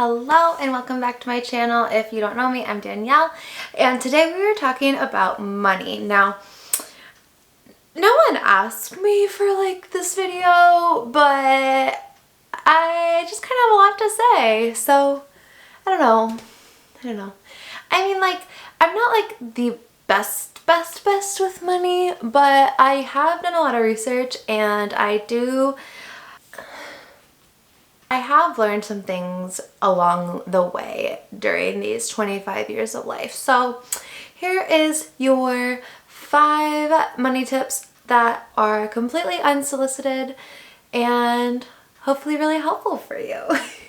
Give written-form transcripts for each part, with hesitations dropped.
Hello and welcome back to my channel. If you don't know me, I'm Danielle, and today we are talking about money. Now, no one asked me for this video, but I just kind of have a lot to say, so I don't know. I mean, I'm not the best with money, but I have done a lot of research and I have learned some things along the way during these 25 years of life. So here is your 5 money tips that are completely unsolicited and hopefully really helpful for you.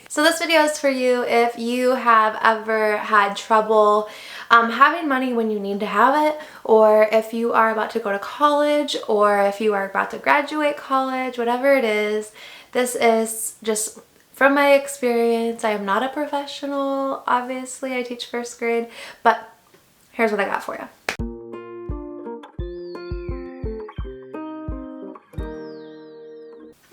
So this video is for you if you have ever had trouble having money when you need to have it, or if you are about to go to college, or if you are about to graduate college, whatever it is. This is just from my experience. I am not a professional, obviously. I teach 1st grade, but here's what I got for you.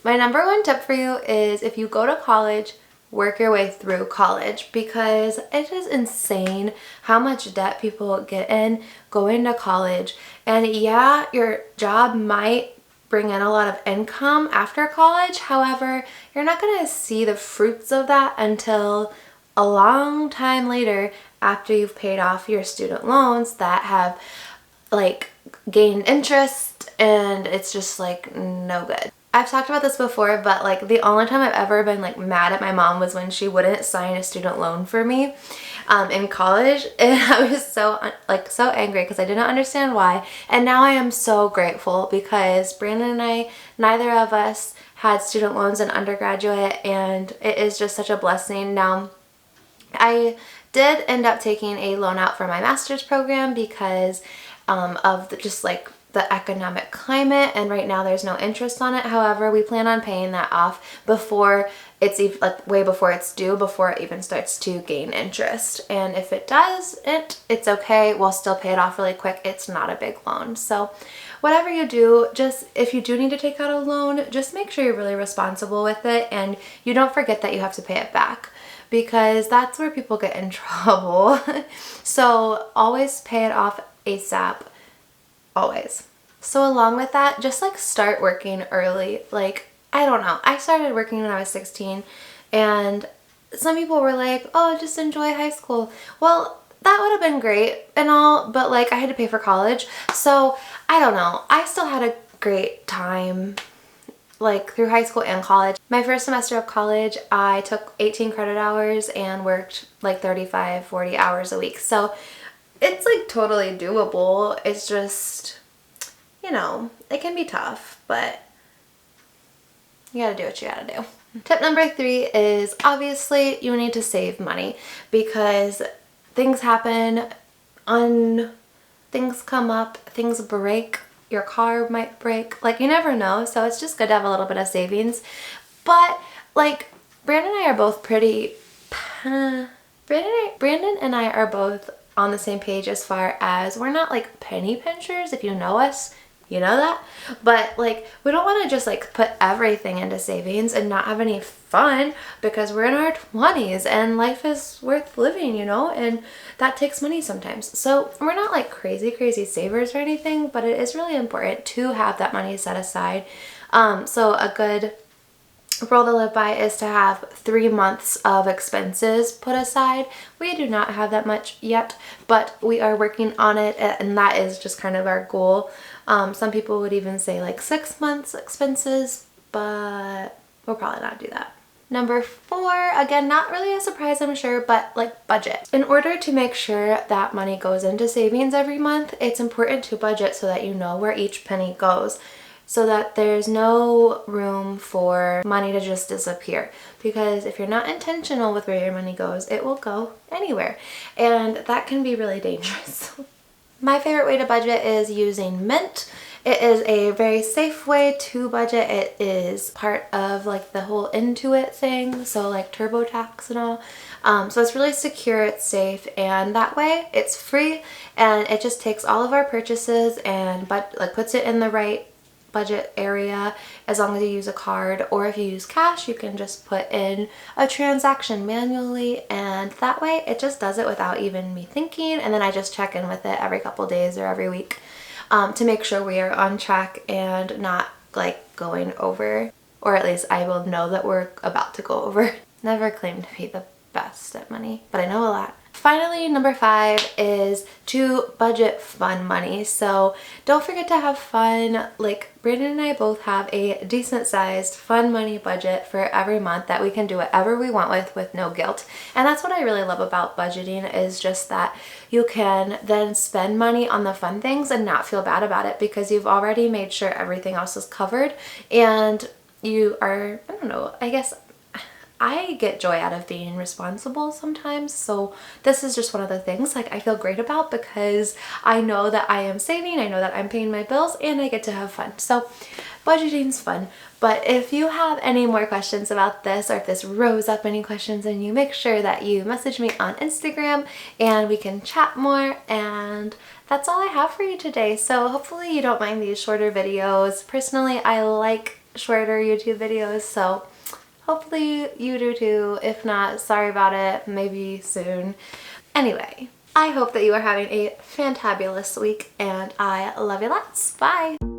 My number 1 tip for you is if you go to college, work your way through college, because it is insane how much debt people get in going to college. And yeah, your job might bring in a lot of income after college. However, you're not going to see the fruits of that until a long time later, after you've paid off your student loans that have gained interest, and it's just no good. I've talked about this before, but the only time I've ever been mad at my mom was when she wouldn't sign a student loan for me in college, and I was so angry because I didn't understand why. And now I am so grateful because Brandon and I, neither of us had student loans in undergraduate, and it is just such a blessing. Now, I did end up taking a loan out for my master's program because of the economic climate, and right now there's no interest on it. However, we plan on paying that off before it's even way before it's due, before it even starts to gain interest. And if it does, it's okay. We'll still pay it off really quick. It's not a big loan. So whatever you do, just if you do need to take out a loan, just make sure you're really responsible with it and you don't forget that you have to pay it back, because that's where people get in trouble. So always pay it off ASAP. Always. So along with that, just start working early. I don't know. I started working when I was 16, and some people were like, oh, just enjoy high school. Well, that would have been great and all, but I had to pay for college. So I don't know. I still had a great time through high school and college. My first semester of college, I took 18 credit hours and worked 35, 40 hours a week. So it's totally doable. It's just, it can be tough, but you gotta do what you gotta do. Tip number 3 is obviously you need to save money, because things happen, things come up, things break, your car might break, you never know. So it's just good to have a little bit of savings. But Brandon and I are both Brandon and I are both on the same page as far as we're not penny pinchers. If you know us, you know that. But we don't want to just put everything into savings and not have any fun, because we're in our 20s and life is worth living, and that takes money sometimes. So we're not crazy savers or anything, but it is really important to have that money set aside. So a good rule to live by is to have 3 months of expenses put aside. We do not have that much yet, but we are working on it, and that is just kind of our goal. Some people would even say 6 months expenses, but we'll probably not do that. Number 4, again, not really a surprise, I'm sure, but budget. In order to make sure that money goes into savings every month, it's important to budget so that you know where each penny goes, so that there's no room for money to just disappear. Because if you're not intentional with where your money goes, it will go anywhere, and that can be really dangerous. My favorite way to budget is using Mint. It is a very safe way to budget. It is part of the whole Intuit thing, so TurboTax and all. So it's really secure, it's safe, and that way it's free, and it just takes all of our purchases and puts it in the right budget area as long as you use a card, or if you use cash, you can just put in a transaction manually, and that way it just does it without even me thinking, and then I just check in with it every couple days or every week to make sure we are on track and not like going over, or at least I will know that we're about to go over. Never claim to be the best at money, but I know a lot. Finally, number 5 is to budget fun money. So don't forget to have fun. Like Brandon and I both have a decent sized fun money budget for every month that we can do whatever we want with no guilt. And that's what I really love about budgeting, is just that you can then spend money on the fun things and not feel bad about it because you've already made sure everything else is covered, and you are, I don't know, I guess I get joy out of being responsible sometimes, so this is just one of the things like I feel great about because I know that I am saving, I know that I'm paying my bills, and I get to have fun. So budgeting's fun. But if you have any more questions about this, or if this rose up any questions in you, make sure that you message me on Instagram and we can chat more. And that's all I have for you today. So hopefully you don't mind these shorter videos. Personally, I like shorter YouTube videos, so hopefully you do too. If not, sorry about it, maybe soon. Anyway, I hope that you are having a fantabulous week, and I love you lots. Bye!